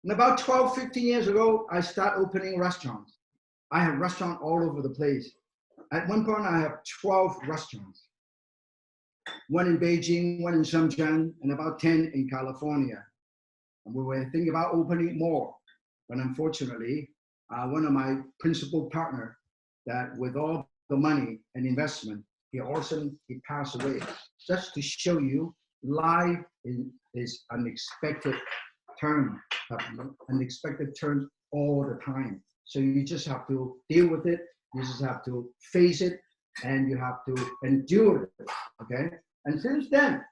And about 12, 15 years ago, I started opening restaurants. I have restaurants all over the place. At one point, I have 12 restaurants. One in Beijing, one in Shenzhen, and about 10 in California. And we were thinking about opening more. But unfortunately, one of my principal partners, that with all the money and investment, he passed away. Just to show you, life is unexpected turn all the time. So you just have to deal with it. You just have to face it, and you have to endure it. Okay. And since then,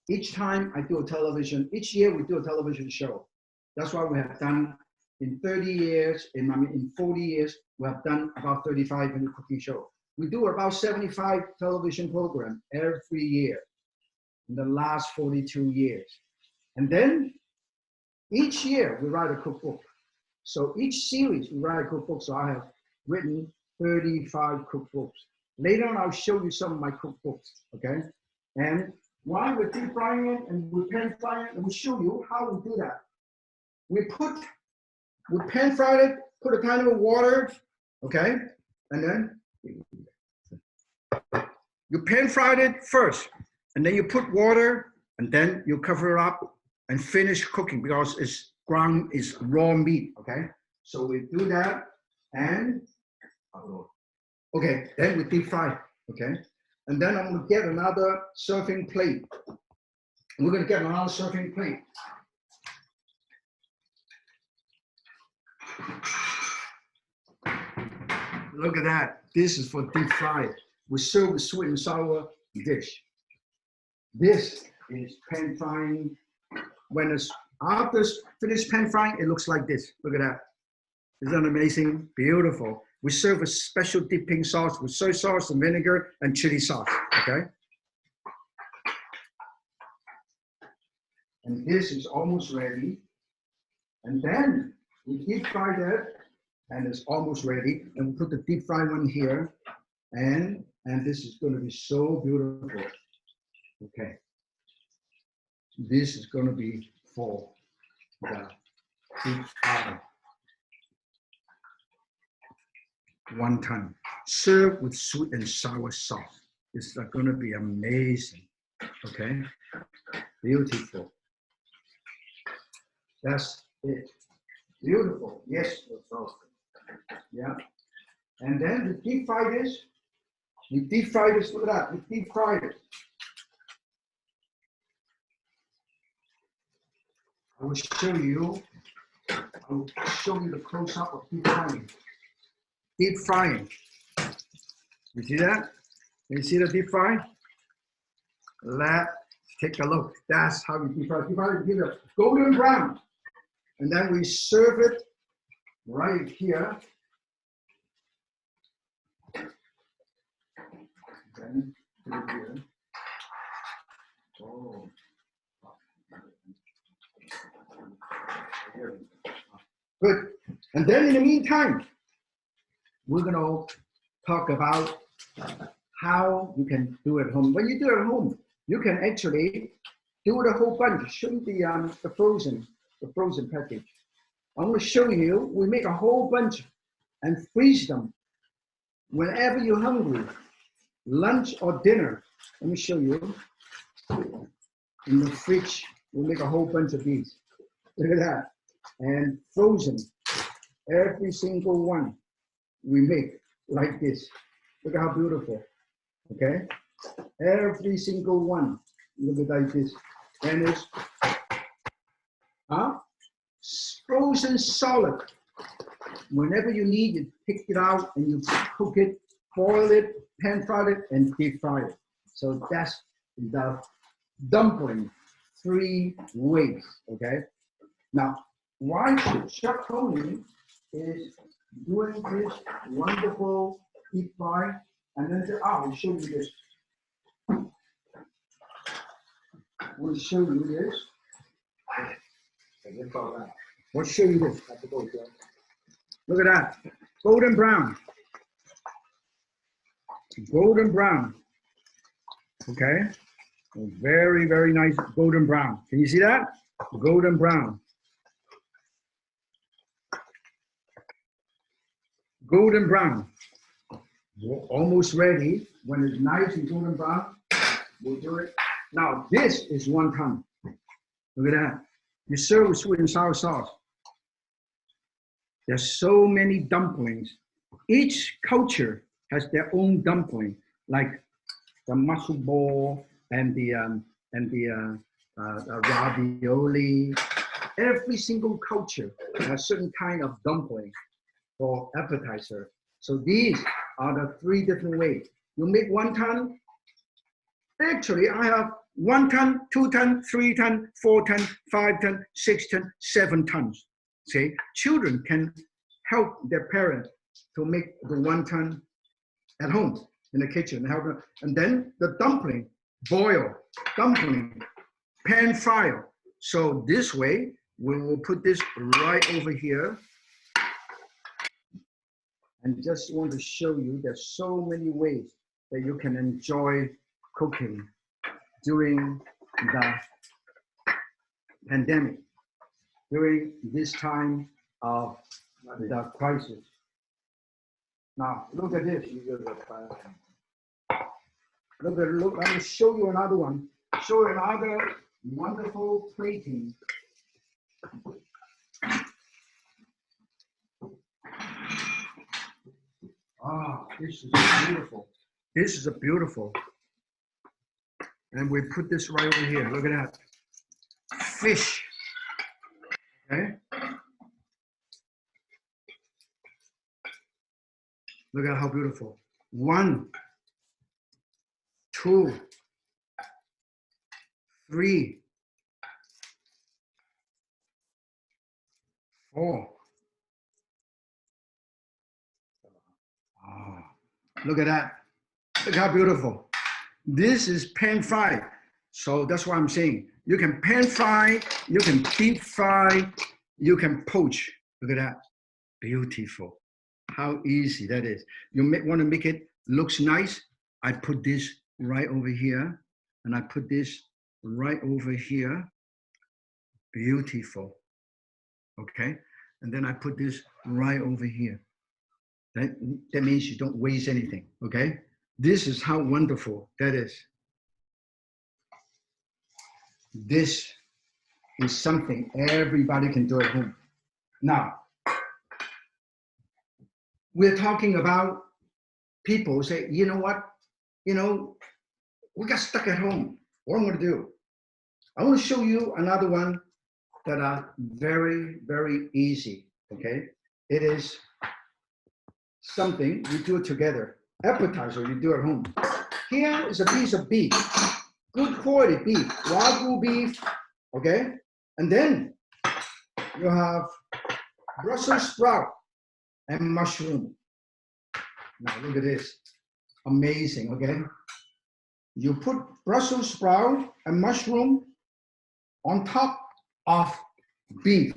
each time I do a television, each year we do a television show. That's why we have done in 30 years, in 40 years, we have done about 35 in the cooking show. We do about 75 television programs every year in the last 42 years. And then each year we write a cookbook. So each series we write a cookbook. So I have written 35 cookbooks. Later on, I'll show you some of my cookbooks, okay? And while we're deep frying it and we pan fry it, and we'll show you how we do that. We pan fried it, put a tiny bit of water, okay? And then you pan fried it first, and then you put water, and then you cover it up and finish cooking because it's raw meat, okay? So we do that, and okay, then we deep fry, okay? And then I'm gonna get another serving plate. And we're gonna get another serving plate. Look at that. This is for deep fry. We serve with sweet and sour dish. This is pan frying. When it's after finished pan frying, it looks like this. Look at that. Isn't that amazing? Beautiful. We serve a special dipping sauce with soy sauce and vinegar and chili sauce, okay? And this is almost ready. And then we deep fry that, and it's almost ready. And we put the deep fried one here, and this is gonna be so beautiful, okay? This is gonna be for the deep fry. Wonton, served with sweet and sour sauce. It's going to be amazing, okay? Beautiful. That's it. Beautiful. Yes, yeah. And then we deep fry this. Look at that. We deep fry it. I will show you the close up of deep frying. Deep frying. You see that? You see the deep fry? Let's take a look. That's how we deep fry. Deep fry, give it golden brown. And then we serve it right here. Then here. Oh. Good. And then in the meantime, we're going to talk about how you can do it at home. When you do it at home, you can actually do it a whole bunch. Show me the frozen package. I'm going to show you. We make a whole bunch and freeze them whenever you're hungry, lunch or dinner. Let me show you. In the fridge, we make a whole bunch of these. Look at that. And frozen, every single one. We make like this. Look at how beautiful, okay? Every single one, look at like this. And it's frozen solid. Whenever you need, you pick it out and you cook it, boil it, pan fry it, and deep fry it. So that's the dumpling 3 ways, okay? Now, why Chef Tony is doing this wonderful deep fry, and then say, I'll show you this. We'll show you this. We'll show you this. Look at that. Golden brown. Golden brown. Okay. Very, very nice golden brown. Can you see that? Golden brown. golden brown. Almost ready. When it's nice and golden brown, we'll do it. Now, this is wonton. Look at that. You serve with sweet and sour sauce. There's so many dumplings. Each culture has their own dumpling, like the mussel ball and the ravioli. Every single culture has certain kind of dumpling for appetizer. So these are the 3 different ways. You make wonton. Actually, I have 1 ton, 2 ton, 3 ton, 4 ton, 5 ton, 6 ton, 7 tons. See, children can help their parents to make the wonton at home in the kitchen. And then the dumpling, boil, dumpling, pan fire. So this way, we will put this right over here. And just want to show you there's so many ways that you can enjoy cooking during the pandemic, during this time of the crisis. Now, look at this. Look, let me show you another one. Show you another wonderful plating. Ah, this is beautiful. This is a beautiful. And we put this right over here. Look at that. Fish. Okay. Look at how beautiful. 1, 2, 3, 4. Ah, look at that. Look how beautiful. This is pan fried. So that's what I'm saying. You can pan fry, you can deep fry, you can poach. Look at that. Beautiful. How easy that is. You want to make it looks nice. I put this right over here, and I put this right over here. Beautiful. Okay. And then I put this right over here. That means you don't waste anything. Okay. This is how wonderful that is. This is something everybody can do at home. Now, we're talking about people who say, you know what? You know, we got stuck at home. What am I going to do? I want to show you another one that are very, very easy. Okay. It is something you do it together. Appetizer you do at home. Here is a piece of beef, good quality beef, Wagyu beef, okay? And then you have Brussels sprout and mushroom. Now look at this, amazing, okay? You put Brussels sprout and mushroom on top of beef.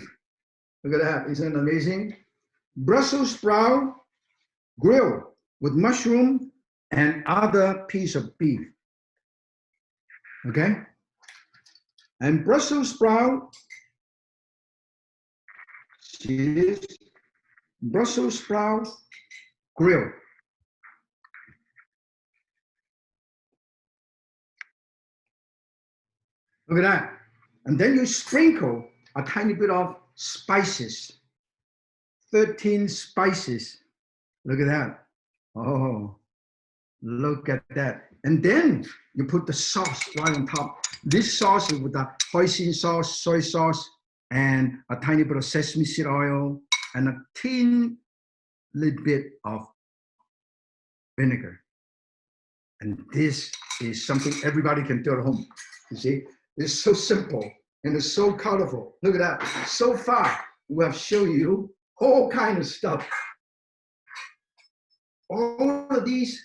Look at that, isn't it amazing? Brussels sprout grilled with mushroom and other piece of beef, okay? And Brussels sprout, see this? Brussels sprout grilled. Look at that. And then you sprinkle a tiny bit of spices, 13 spices. Look at that. Oh, look at that. And then you put the sauce right on top. This sauce is with the hoisin sauce, soy sauce, and a tiny bit of sesame seed oil, and a thin little bit of vinegar. And this is something everybody can do at home. You see, it's so simple and it's so colorful. Look at that. So far, we have shown you all kinds of stuff. All of these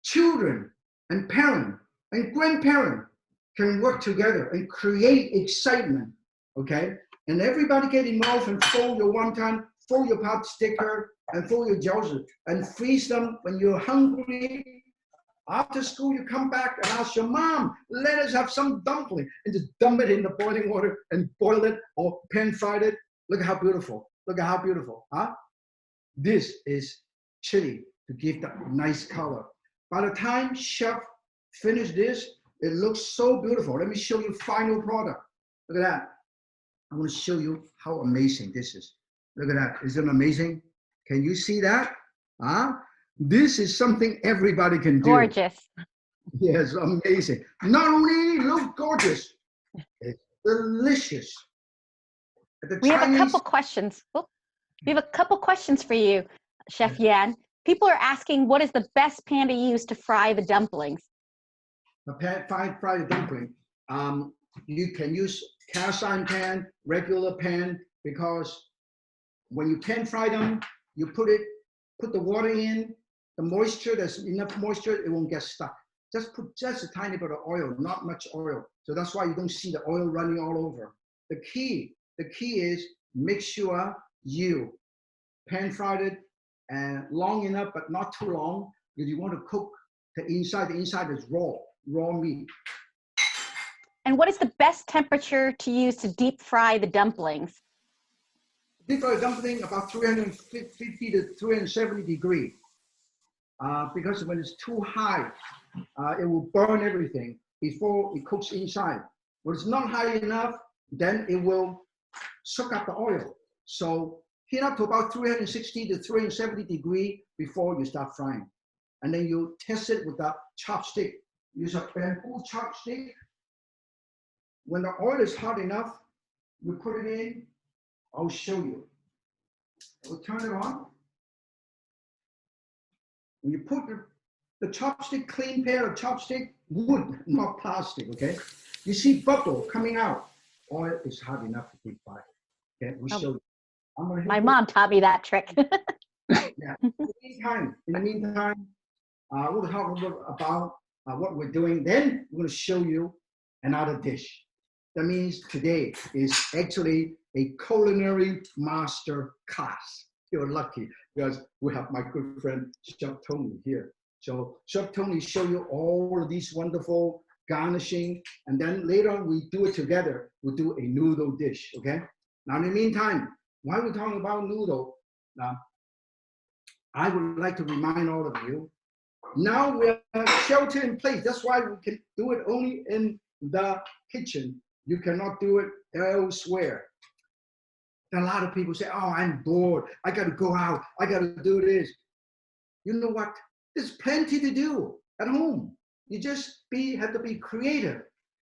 children and parents and grandparents can work together and create excitement, okay? And everybody get involved and fold your wonton, fold your pot sticker, and fold your jiaozi, and freeze them when you're hungry. After school, you come back and ask your mom, let us have some dumpling, and just dump it in the boiling water and boil it or pan fry it. Look at how beautiful. Look at how beautiful, huh? This is chili to give that nice color. By the time chef finish this, it looks so beautiful. Let me show you final product. Look at that. I want to show you how amazing this is. Look at that. Isn't it amazing? Can you see that? Huh? This is something everybody can do. Gorgeous. Yes, amazing. Not only look gorgeous, it's delicious. We have a couple questions. Oh, we have a couple questions for you, Chef Yan. People are asking, what is the best pan to use to fry the dumplings? The pan, fry the dumpling. You can use cast iron pan, regular pan, because when you pan fry them, you put the water in, the moisture, there's enough moisture, it won't get stuck. Just put just a tiny bit of oil, not much oil. So that's why you don't see the oil running all over. The key is make sure you pan fried it and long enough, but not too long, because you want to cook the inside. The inside is raw meat. And what is the best temperature to use to deep fry the dumplings? Deep fry dumpling about 350 to 370 degrees. Because when it's too high, it will burn everything before it cooks inside. When it's not high enough, then it will soak up the oil. So heat up to about 360 to 370 degrees before you start frying. And then you test it with a chopstick. Use a bamboo chopstick. When the oil is hot enough, you put it in. I'll show you. We'll turn it on. When you put the chopstick, clean pair of chopstick, wood, not plastic, okay? You see bubble coming out. Oil is hot enough to deep fry. Okay, we'll show you. My mom taught me that trick. Yeah. In the meantime, we'll talk a little about what we're doing. Then we're going to show you another dish. That means today is actually a culinary master class. You're lucky because we have my good friend Chef Tony here. So Chef Tony show you all of these wonderful garnishing, and then later on we do it together. We'll do a noodle dish, okay? Now in the meantime, while we're talking about noodle, I would like to remind all of you, now we're shelter in place. That's why we can do it only in the kitchen. You cannot do it elsewhere. A lot of people say, oh, I'm bored. I got to go out. I got to do this. You know what? There's plenty to do at home. You just have to be creative.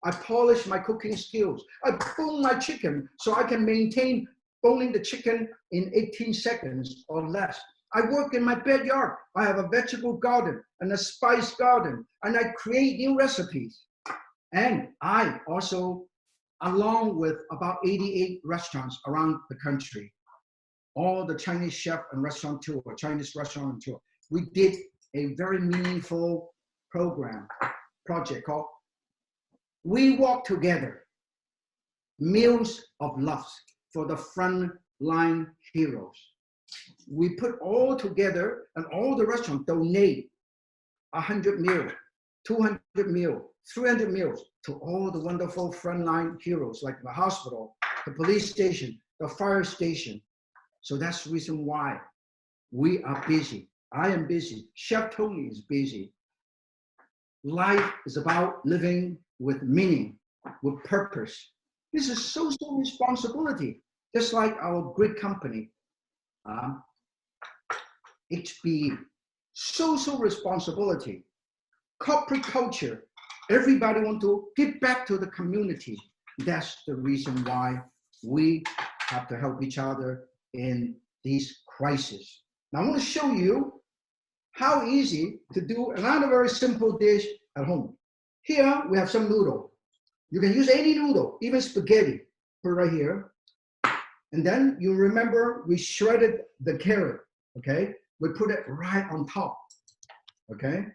I polish my cooking skills. I bone my chicken so I can maintain boning the chicken in 18 seconds or less. I work in my backyard. I have a vegetable garden and a spice garden, and I create new recipes. And I also, along with about 88 restaurants around the country, all the Chinese chef and restaurateur, Chinese restaurateur, we did a very meaningful project called We Walk Together, Meals of Love for the Frontline Heroes. We put all together, and all the restaurants donate 100 meals, 200 meals, 300 meals to all the wonderful frontline heroes, like the hospital, the police station, the fire station. So that's the reason why we are busy. I am busy. Chef Tony is busy. Life is about living with meaning, with purpose. This is social responsibility, just like our great company, HPE. Social responsibility, corporate culture. Everybody wants to give back to the community. That's the reason why we have to help each other in these crises. Now I want to show you how easy to do another very simple dish at home. Here we have some noodle. You can use any noodle, even spaghetti. Put it right here. And then you remember we shredded the carrot, okay? We put it right on top, okay?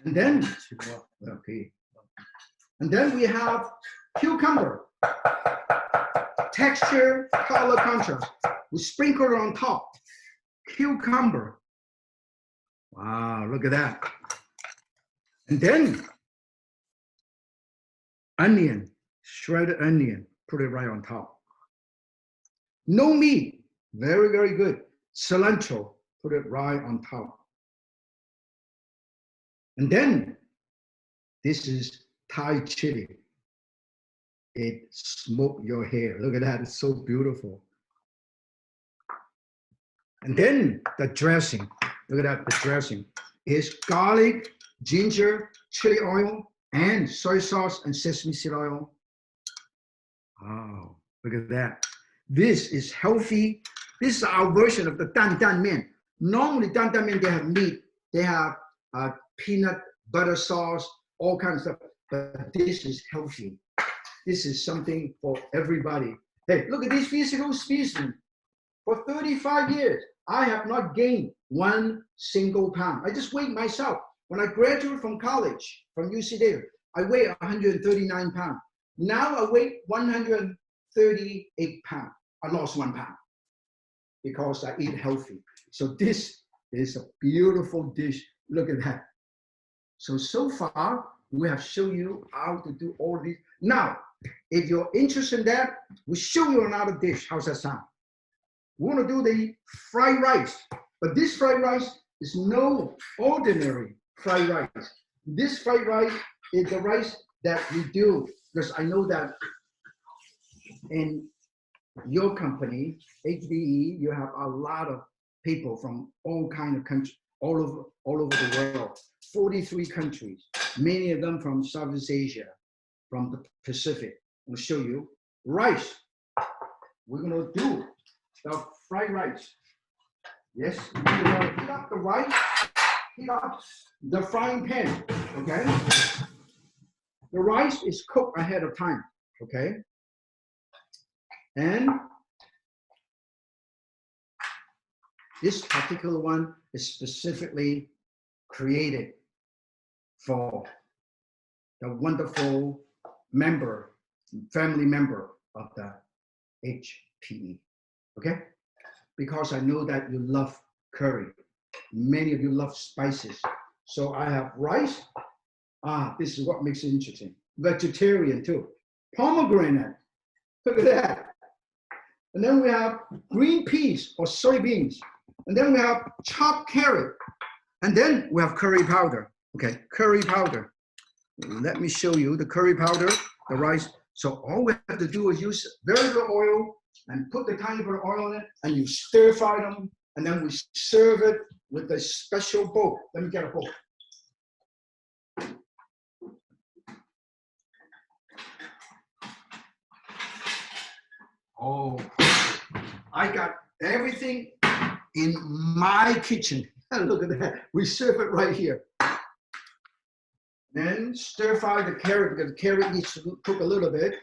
And then, we have cucumber, texture, color contrast. We sprinkle it on top. Cucumber. Wow, look at that. And then onion, shredded onion, put it right on top. No meat, very, very good. cilantro, put it right on top. And then this is Thai chili. It smoked your hair. Look at that, it's so beautiful. And then the dressing, look at that, the dressing is garlic, ginger, chili oil, and soy sauce and sesame seed oil. Oh, look at that. This is healthy. This is our version of the dan dan mian. Normally, dan dan mian, they have meat, they have peanut butter sauce, all kinds of stuff. But this is healthy. This is something for everybody. Hey, look at these physical specimens. For 35 years, I have not gained 1 single pound. I just weighed myself. When I graduated from college, from UC Davis, I weighed 139 pounds. Now I weigh 138 pounds. I lost 1 pound because I eat healthy. So this is a beautiful dish. Look at that. So far, we have shown you how to do all these. Now, if you're interested in that, we'll show you another dish. How's that sound? We want to do the fried rice, but this fried rice is no ordinary fried rice. This fried rice is the rice that we do, because I know that in your company, HPE, you have a lot of people from all kinds of countries, all over the world, 43 countries, many of them from Southeast Asia, from the Pacific. I'll show you rice. We're going to do the fried rice. Yes, we're going to heat up the rice, heat up the frying pan, okay? The rice is cooked ahead of time, okay? And this particular one is specifically created for the wonderful family member of the HPE, okay? Because I know that you love curry. Many of you love spices. So I have rice. This is what makes it interesting. Vegetarian too. Pomegranate, look at that. And then we have green peas or soybeans. And then we have chopped carrot. And then we have curry powder. Okay, curry powder. Let me show you the curry powder, the rice. So all we have to do is use very little oil and put the tiny bit of oil in it, and you stir fry them, and then we serve it with a special bowl. Let me get a bowl. Oh, I got everything in my kitchen. Look at that. We serve it right here. Then stir fry the carrot, because the carrot needs to cook a little bit.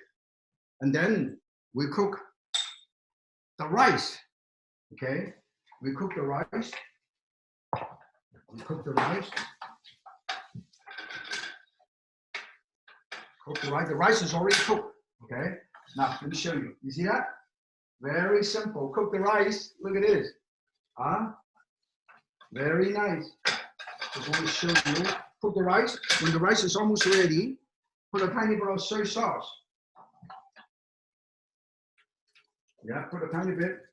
And then we cook the rice. Okay? We cook the rice. We cook the rice. Cook the rice. The rice is already cooked. Okay? Now, let me show you. You see that? Very simple. Cook the rice. Look at this. Very nice. Just want to show you. Cook the rice. When the rice is almost ready, put a tiny bit of soy sauce. Yeah, put a tiny bit.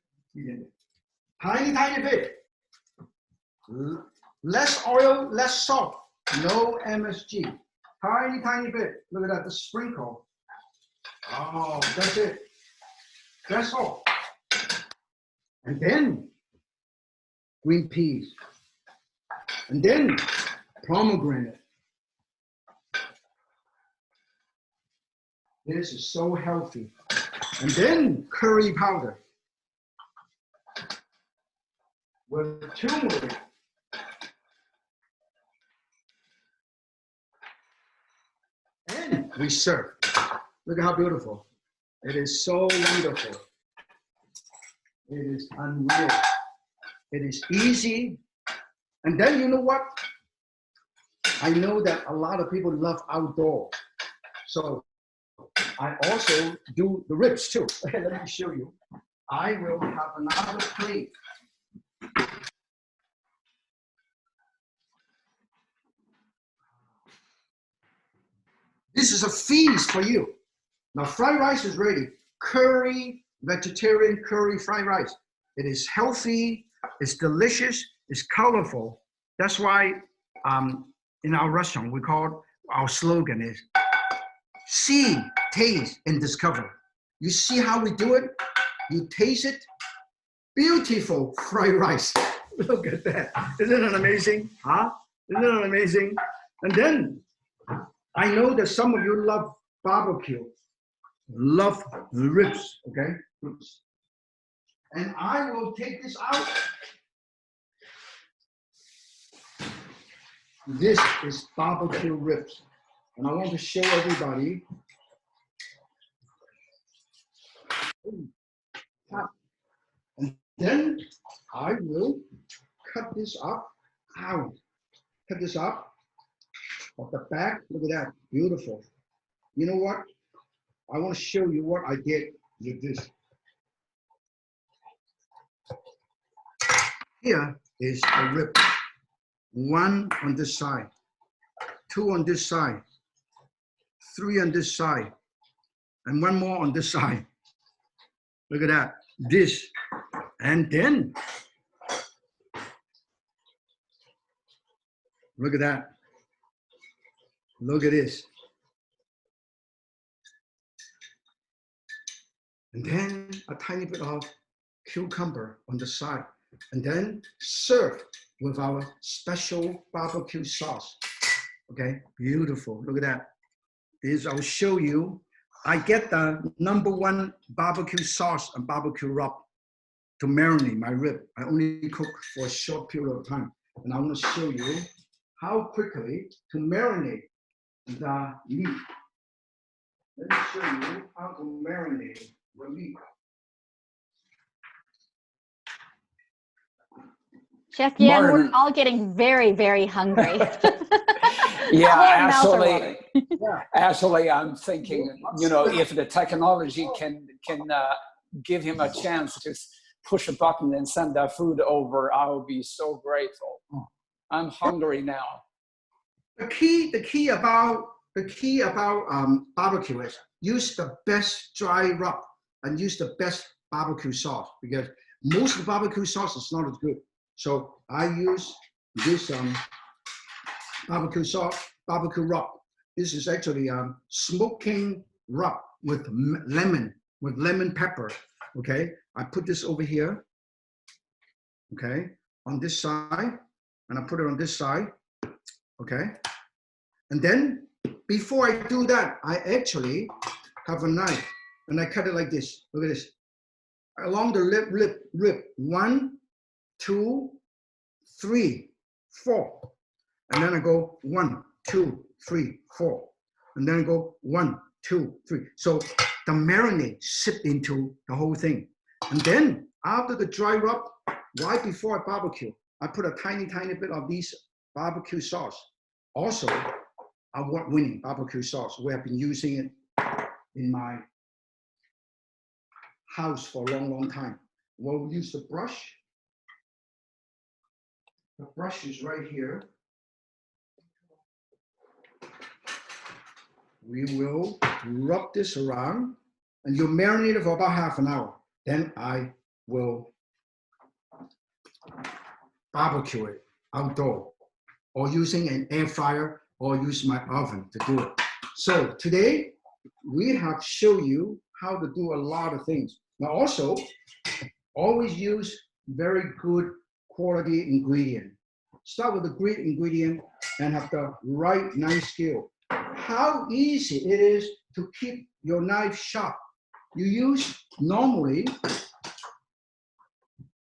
Tiny bit. Less oil, less salt. No MSG. Tiny bit. Look at that, the sprinkle. Oh, that's it. That's all. And then green peas. And then pomegranate. This is so healthy. And then curry powder with turmeric. And we serve. Look at how beautiful. It is so wonderful. It is unreal. It is easy. And then you know what? I know that a lot of people love outdoor. So I also do the ribs too. Let me show you. I will have another plate. This is a feast for you. Now fried rice is ready. Curry, vegetarian curry fried rice. It is healthy. It's delicious. It's colorful. That's why in our restaurant, our slogan is see, taste, and discover. You see how we do it? You taste it. Beautiful fried rice. Look at that. Isn't it amazing? Huh? Isn't it amazing? And then I know that some of you love barbecue, love the ribs, okay? Ribs. And I will take this out. This is barbecue ribs. And I want to show everybody. And then I will cut this up. Ow. Cut this up. Off the back. Look at that. Beautiful. You know what? I want to show you what I did with this. Here is a rib. One on this side, two on this side, three on this side, and one more on this side. Look at that. This. And then, look at that. Look at this. And then a tiny bit of cucumber on the side. And then serve with our special barbecue sauce. Okay, beautiful. Look at that. This I'll show you. I get the #1 barbecue sauce and barbecue rub to marinate my rib. I only cook for a short period of time. And I want to show you how quickly to marinate the meat. Let me show you how to marinate the meat. Chef Yan, Martin. we're all getting very, very hungry. Yeah, Our actually, I'm thinking, you know, if the technology can give him a chance to push a button and send that food over, I will be so grateful. I'm hungry now. The key about barbecue is use the best dry rub and use the best barbecue sauce, because most of the barbecue sauce is not as good. So I use this barbecue sauce, barbecue rub. This is actually smoking rub with lemon pepper. Okay, I put this over here. Okay, on this side, and I put it on this side. Okay, and then before I do that, I actually have a knife and I cut it like this. Look at this, along the rib. 1, 2, 3, 4, and then I go 1, 2, 3, 4, and then I go 1, 2, 3. So the marinade sip into the whole thing, and then after the dry rub, right before I barbecue, I put a tiny bit of this barbecue sauce. Also, award-winning barbecue sauce. We have been using it in my house for a long time. We'll use the brush. The brush is right here. We will rub this around, and you marinate it for about half an hour. Then I will barbecue it outdoor, or using an air fryer, or use my oven to do it. So today we have shown you how to do a lot of things. Now also, always use very good quality ingredient. Start with a great ingredient and have the right knife skill. How easy it is to keep your knife sharp. You use normally,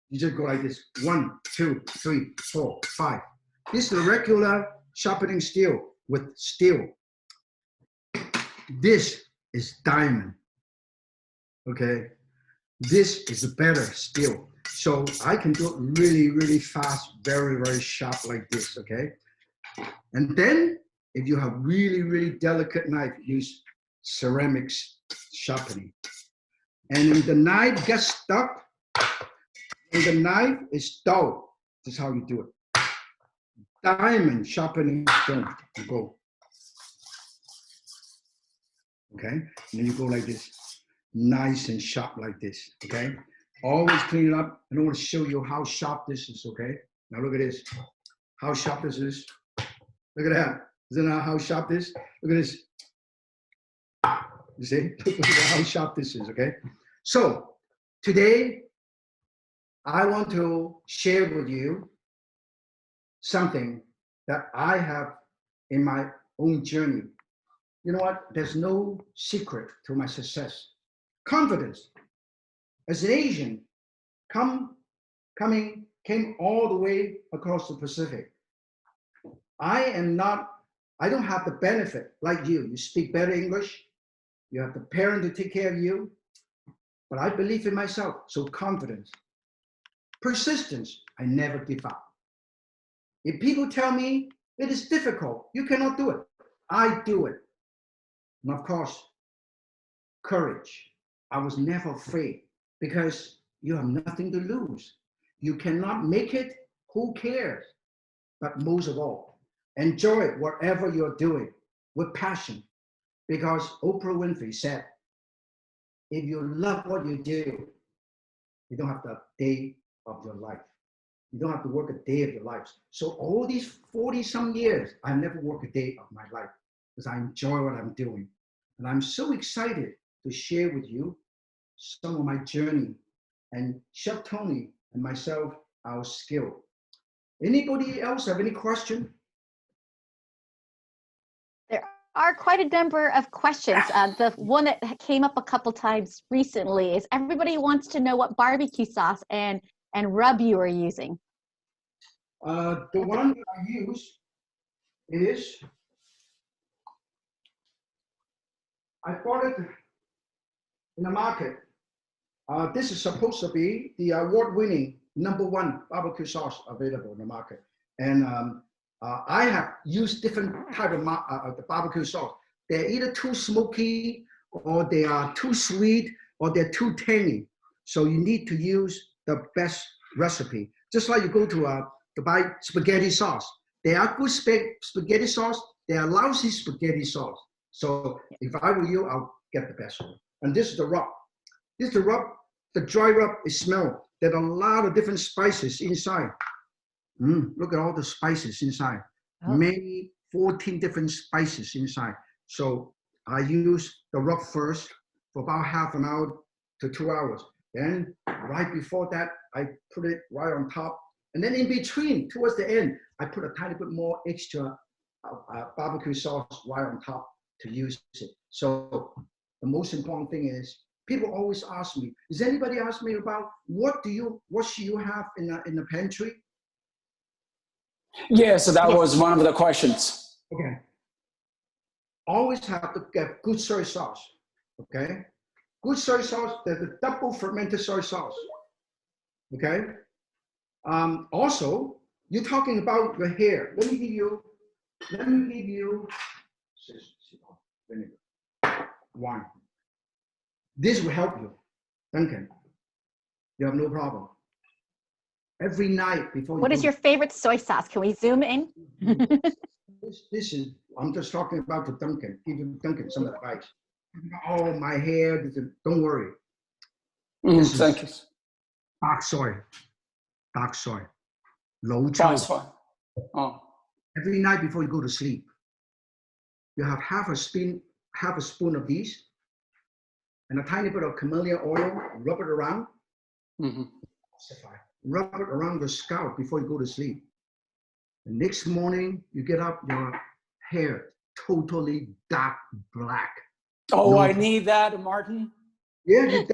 you just go like this, 1, 2, 3, 4, 5. This is the regular sharpening steel with steel. This is diamond, okay? This is a better steel. So I can do it really fast, very sharp like this, okay? And then if you have really delicate knife, use ceramics sharpening. And if the knife gets stuck, and the knife is dull, this is how you do it. Diamond sharpening stone, you go. Okay, and then you go like this, nice and sharp like this, okay? Always clean it up. I want to show you how sharp this is, okay? Now look at this. How sharp this is. Look at that. Isn't that how sharp this is? Look at this. You see? Look at how sharp this is, okay? So today, I want to share with you something that I have in my own journey. You know what? There's no secret to my success. Confidence. As an Asian, came all the way across the Pacific. I don't have the benefit like you. You speak better English. You have the parent to take care of you. But I believe in myself. So confidence. Persistence. I never give up. If people tell me it is difficult, you cannot do it, I do it. And of course, courage. I was never afraid because you have nothing to lose. You cannot make it, who cares? But most of all, enjoy whatever you're doing with passion. Because Oprah Winfrey said, if you love what you do, you don't have the day of your life. You don't have to work a day of your life. So all these 40-some years, I've never worked a day of my life because I enjoy what I'm doing. And I'm so excited to share with you some of my journey and Chef Tony and myself, our skill. Anybody else have any question? There are quite a number of questions. The one that came up a couple times recently is everybody wants to know what barbecue sauce and rub you are using. The one I use is, I bought it in the market. This is supposed to be the award-winning #1 barbecue sauce available in the market. And I have used different type of the barbecue sauce. They're either too smoky, or they are too sweet, or they're too tangy. So you need to use the best recipe. Just like you go to buy spaghetti sauce. They are good spaghetti sauce. They are lousy spaghetti sauce. So if I were you, I'll get the best one. And this is the rub. This is the rub. The dry rub is smell. There are a lot of different spices inside. Look at all the spices inside. Oh. Maybe 14 different spices inside. So I use the rub first for about half an hour to 2 hours. Then right before that, I put it right on top. And then in between, towards the end, I put a tiny bit more extra barbecue sauce right on top to use it. So the most important thing is, people always ask me, does anybody ask me about what should you have in the pantry? Yeah, so that was one of the questions. Okay. Always have to get good soy sauce, okay? Good soy sauce, the double fermented soy sauce, okay? Also, you're talking about your hair. Let me give you wine. This will help you, Duncan. You have no problem. Every night before. What is your favorite soy sauce? Can we zoom in? This is, I'm just talking about the Duncan. Give Duncan some advice. Oh, my hair, don't worry. Thank you. Dark soy. Low soy. Oh. Every night before you go to sleep, you have half a spoon of these, and a tiny bit of camellia oil, rub it around. Rub it around the scalp before you go to sleep. The next morning, you get up, your hair totally dark black. Oh, no, I need that, Martin. Yeah, you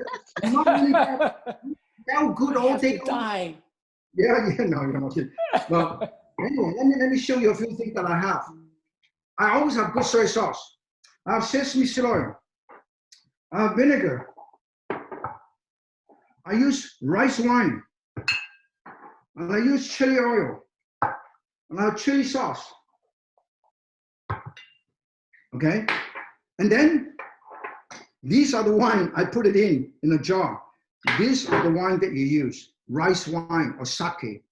not only that, how good all day. Die. Yeah, no, you're not kidding. Well, anyway, let me show you a few things that I have. I always have good soy sauce. I have sesame seed oil. I have vinegar. I use rice wine. And I use chili oil. And I have chili sauce. Okay? And then these are the wine, I put it in a jar. These are the wine that you use, rice wine or sake.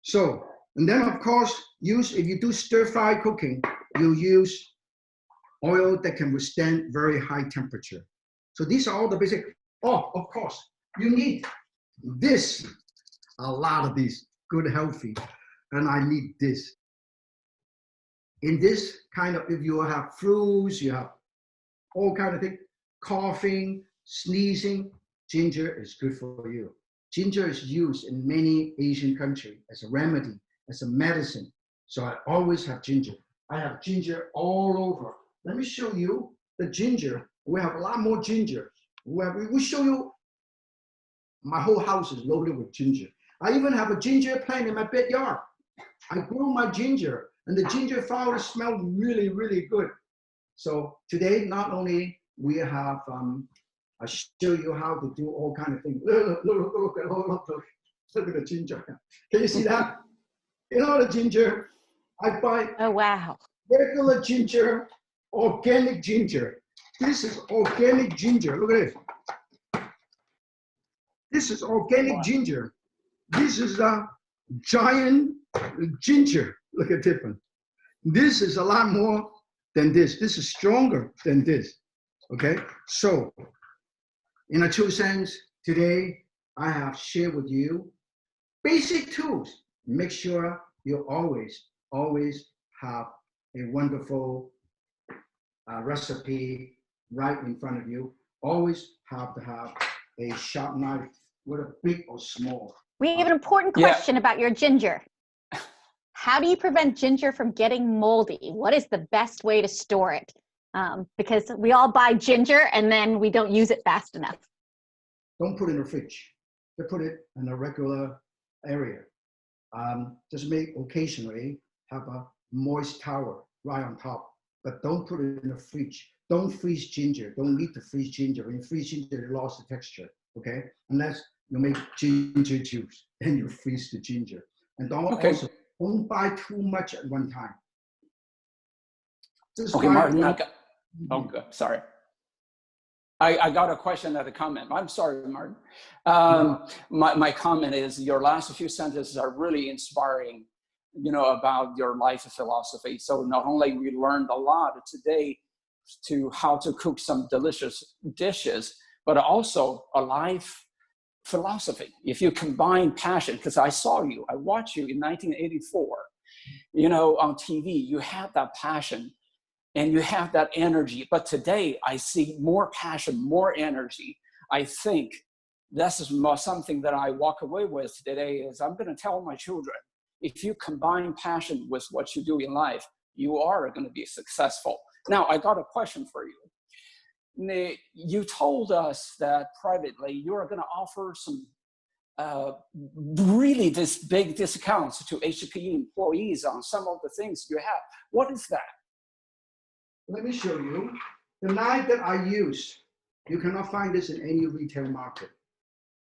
So, and then of course, if you do stir-fry cooking, you use oil that can withstand very high temperature. So these are all the basic. Oh, of course, you need This, a lot of these, good, healthy, and I need this. In this kind of, if you have flus, you have all kind of things, coughing, sneezing, ginger is good for you. Ginger is used in many Asian countries as a remedy, as a medicine. So I always have ginger. I have ginger all over. Let me show you the ginger. We have a lot more ginger. We show you, my whole house is loaded with ginger. I even have a ginger plant in my backyard. I grew my ginger, and the ginger flowers smell really, really good. So today, not only we have, I show you how to do all kind of things. Look at the ginger. Can you see that? You know the ginger? I buy Oh, wow. regular ginger, organic ginger. This is organic ginger. Look at this. This is organic ginger. This is a giant ginger. Look at this one. This is a lot more than this. This is stronger than this. Okay? So, in a true sense, today I have shared with you basic tools. Make sure you always have a wonderful recipe right in front of you. Always have to have a sharp knife, whether big or small. We have an important question about your ginger. How do you prevent ginger from getting moldy? What is the best way to store it? Because we all buy ginger and then we don't use it fast enough. Don't put it in the fridge. Just put it in a regular area. Just make occasionally have a moist towel right on top, but don't put it in the fridge. Don't freeze ginger. Don't need to freeze ginger. When you freeze ginger, it lost the texture, okay? Unless you make ginger juice, then you freeze the ginger. And also, don't buy too much at one time. Just Martin, sorry. I got a question and a comment. I'm sorry, Martin. My comment is your last few sentences are really inspiring, about your life philosophy. So not only we learned a lot today to how to cook some delicious dishes, but also a life philosophy. If you combine passion, because I watched you in 1984, on TV, you had that passion and you have that energy. But today I see more passion, more energy. I think this is something that I walk away with today is I'm going to tell my children, if you combine passion with what you do in life, you are going to be successful. Now, I got a question for you. You told us that privately you are going to offer some really this big discounts to HPE employees on some of the things you have. What is that? Let me show you. The knife that I use, you cannot find this in any retail market.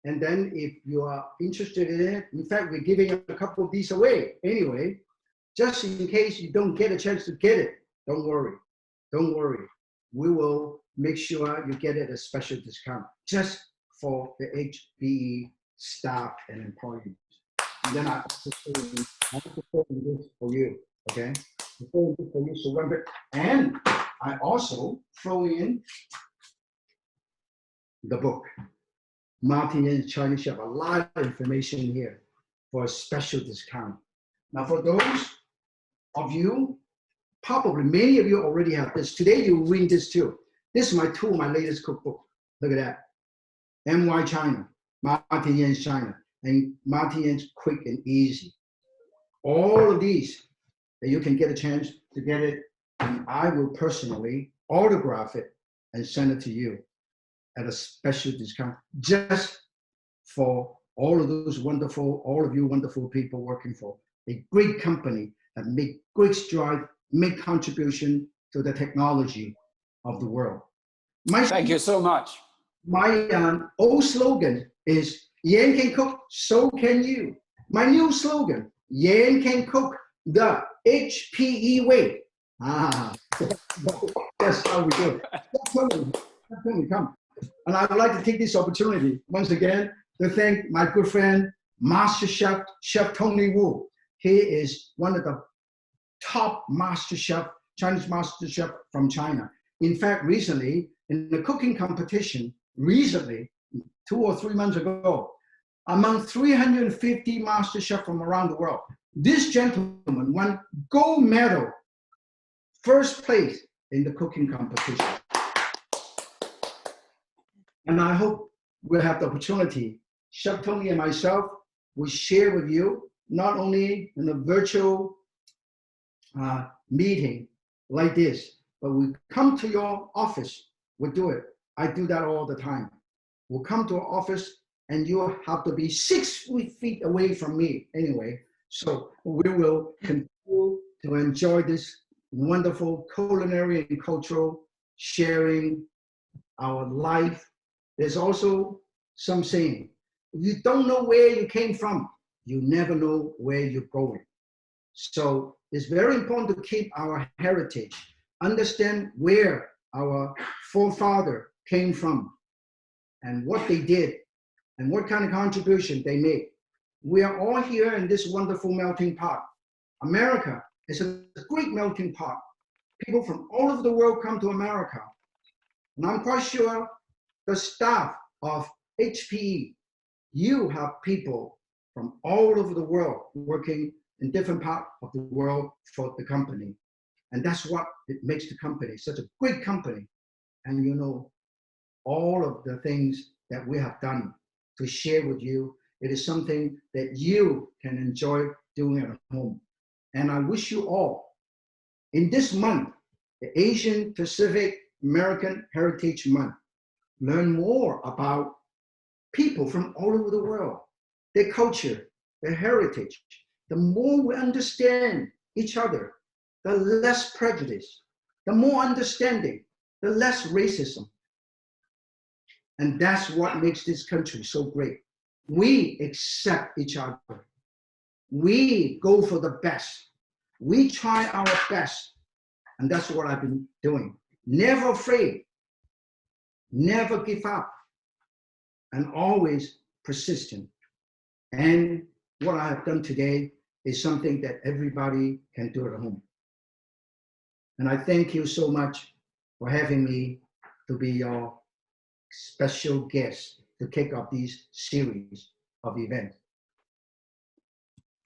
And then if you are interested in it, in fact, we're giving a couple of these away anyway, just in case you don't get a chance to get it. Don't worry. Don't worry. We will make sure you get it a special discount just for the HPE staff and employees. And then I also throw in this for you, okay? For you, so remember, and I also throw in the book, Martin Yan's Chinese Chef. A lot of information here for a special discount. Now, for those of you, probably many of you already have this. Today, you win this too. This is my tool, my latest cookbook. Look at that. MY China, Martin Yan's China, and Martin Yan's Quick and Easy. All of these, that you can get a chance to get it, and I will personally autograph it and send it to you at a special discount, just for all of you wonderful people working for a great company that make great stride, make contribution to the technology of the world. Thank you so much. My old slogan is, Yan can cook, so can you. My new slogan, Yan can cook the HPE way. That's how we do it. That's when we come. And I would like to take this opportunity once again to thank my good friend, Master Chef, Chef Tony Wu. He is one of the top master chef, Chinese master chef from China. In fact, recently, in the cooking competition, 2 or 3 months ago, among 350 master chefs from around the world. This gentleman won gold medal, first place in the cooking competition. And I hope we'll have the opportunity, Chef Tony and myself will share with you, not only in a virtual meeting like this, but we come to your office, we'll do it. I do that all the time. We'll come to our office and you have to be 6 feet away from me anyway. So we will continue to enjoy this wonderful culinary and cultural sharing our life. There's also some saying, if you don't know where you came from, you never know where you're going. So it's very important to keep our heritage, understand where our forefather came from and what they did and what kind of contribution they made. We are all here in this wonderful melting pot. America is a great melting pot. People from all over the world come to America. And I'm quite sure the staff of HPE, you have people from all over the world working in different parts of the world for the company. And that's what it makes the company such a great company. And you know, all of the things that we have done to share with you, it is something that you can enjoy doing at home. And I wish you all, in this month, the Asian Pacific American Heritage Month, learn more about people from all over the world, their culture, their heritage. The more we understand each other, the less prejudice, the more understanding, the less racism. And that's what makes this country so great. We accept each other. We go for the best. We try our best. And that's what I've been doing. Never afraid, never give up, and always persistent. And what I have done today is something that everybody can do at home. And I thank you so much for having me to be your special guest to kick off this series of events.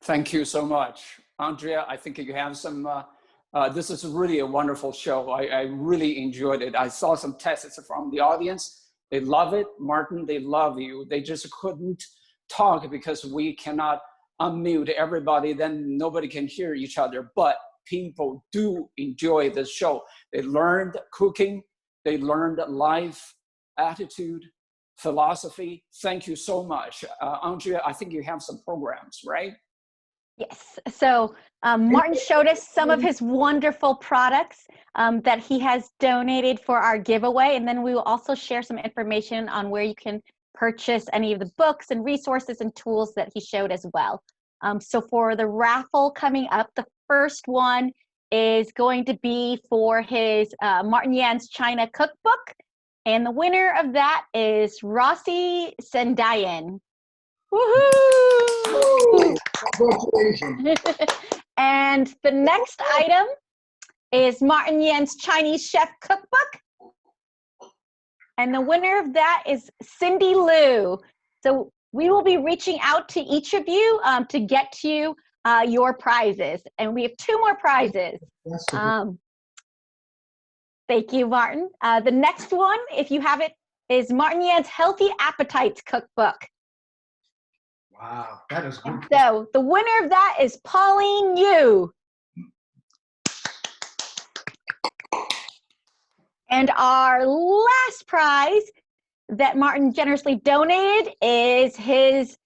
Thank you so much. Andrea, I think you have some, this is really a wonderful show. I really enjoyed it. I saw some tests from the audience. They love it. Martin, they love you. They just couldn't talk because we cannot unmute everybody, then nobody can hear each other. But people do enjoy this show. They learned cooking. They learned life, attitude, philosophy. Thank you so much. Andrea, I think you have some programs, right? Yes. So Martin showed us some of his wonderful products that he has donated for our giveaway. And then we will also share some information on where you can purchase any of the books and resources and tools that he showed as well. So for the raffle coming up, the first one is going to be for his Martin Yan's China cookbook. And the winner of that is Rossi Sendayan. Woohoo! Congratulations. And the next item is Martin Yan's Chinese Chef Cookbook. And the winner of that is Cindy Liu. So we will be reaching out to each of you to get you your prizes. And we have 2 more prizes. Thank you, Martin. The next one, if you have it, is Martin Yan's Healthy Appetites Cookbook. Wow, that is good. So the winner of that is Pauline Yu. And our last prize that Martin generously donated is his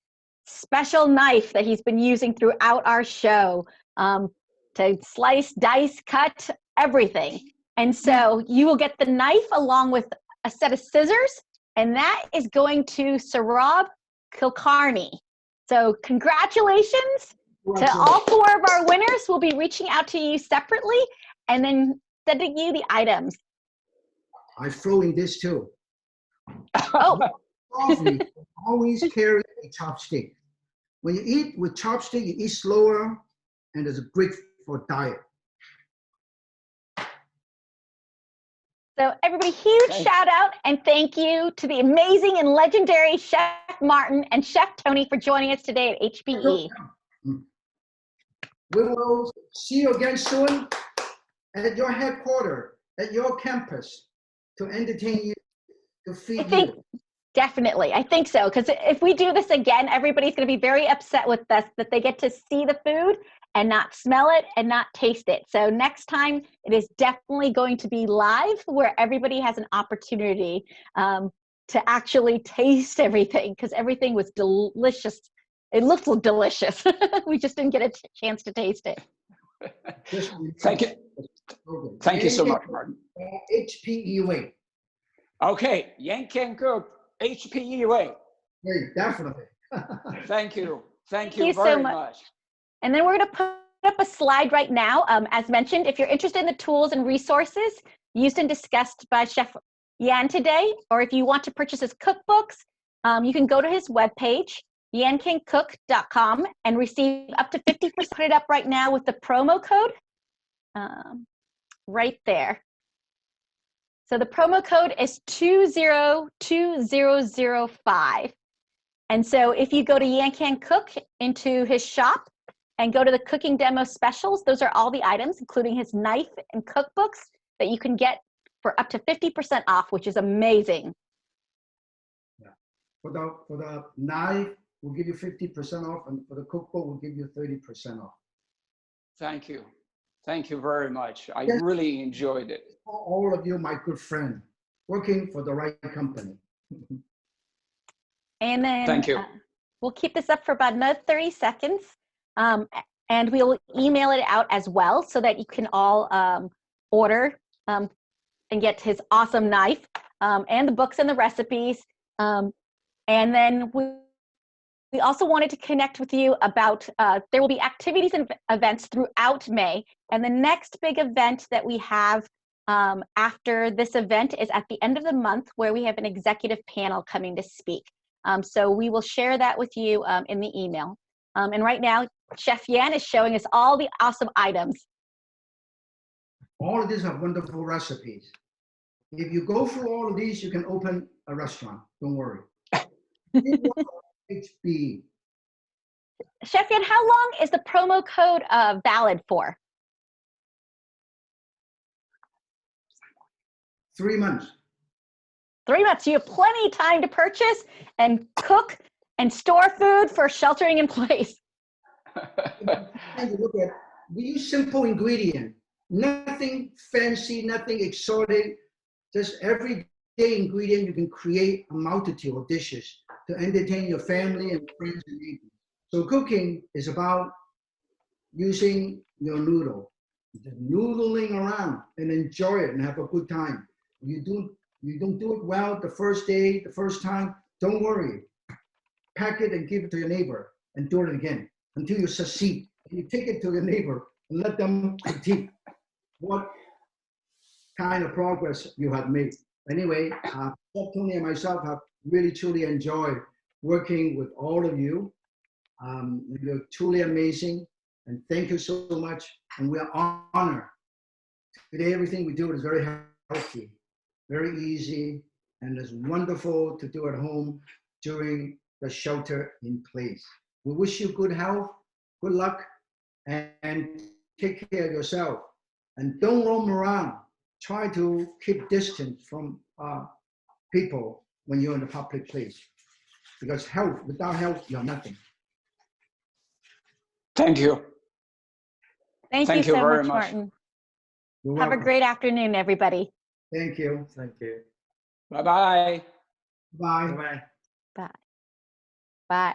special knife that he's been using throughout our show to slice, dice, cut, everything. And so you will get the knife along with a set of scissors, and that is going to Sarab Kilcarney. So congratulations to all 4 of our winners. We'll be reaching out to you separately and then sending you the items. I throw in this too. Oh. Always carry a chopstick. When you eat with chopstick, you eat slower, and it's great for diet. So everybody, huge shout out and thank you to the amazing and legendary Chef Martin and Chef Tony for joining us today at HPE. We will see you again soon at your headquarters, at your campus, to entertain you, to feed you. Definitely. I think so. Because if we do this again, everybody's going to be very upset with us that they get to see the food and not smell it and not taste it. So next time it is definitely going to be live where everybody has an opportunity to actually taste everything, because everything was delicious. It looked delicious. We just didn't get a chance to taste it. Thank you. Thank you so much, Martin. HPE way. Okay, Yan Can Cook, HPE way. Hey, definitely. Thank you. Thank you you so very much. much. And then we're going to put up a slide right now. As mentioned, if you're interested in the tools and resources used and discussed by Chef Yan today, or if you want to purchase his cookbooks, you can go to his webpage, yancancook.com, and receive up to 50%. Put it up right now with the promo code right there. So the promo code is 202005. And so if you go to Yan Can Cook into his shop and go to the cooking demo specials, those are all the items, including his knife and cookbooks that you can get for up to 50% off, which is amazing. Yeah. For the knife, we'll give you 50% off, and for the cookbook, we'll give you 30% off. Thank you. Thank you very much. I Yes. really enjoyed it. All of you, my good friend, working for the right company. And then Thank you. We'll keep this up for about another 30 seconds. And we'll email it out as well so that you can all order and get his awesome knife and the books and the recipes. And then we also wanted to connect with you about, there will be activities and events throughout May. And the next big event that we have after this event is at the end of the month, where we have an executive panel coming to speak. So we will share that with you in the email. And right now, Chef Yan is showing us all the awesome items. All of these are wonderful recipes. If you go through all of these, you can open a restaurant. Don't worry. HPE. Chef Yan, how long is the promo code valid for? 3 months. 3 months. You have plenty of time to purchase and cook and store food for sheltering in place. And you look at, we use simple ingredient, nothing fancy, nothing exotic, just everyday ingredient. You can create a multitude of dishes to entertain your family and friends and neighbors. So cooking is about using your noodle, just noodling around and enjoy it and have a good time. You don't do it well the first day, the first time, don't worry. Pack it and give it to your neighbor and do it again until you succeed. You take it to your neighbor and let them critique what kind of progress you have made. Anyway, Tony and myself have really truly enjoyed working with all of you. You're truly amazing, and thank you so much. And we are honored. Today, everything we do is very healthy, very easy, and it's wonderful to do at home during the shelter in place. We wish you good health, good luck, and take care of yourself. And don't roam around. Try to keep distance from people when you're in a public place. Because health, without health, you're nothing. Thank you. Thank you so very much, much. Martin. You're Have a welcome. great afternoon, everybody. Thank you. Thank you. Bye-bye. Bye. Bye. Bye. Bye.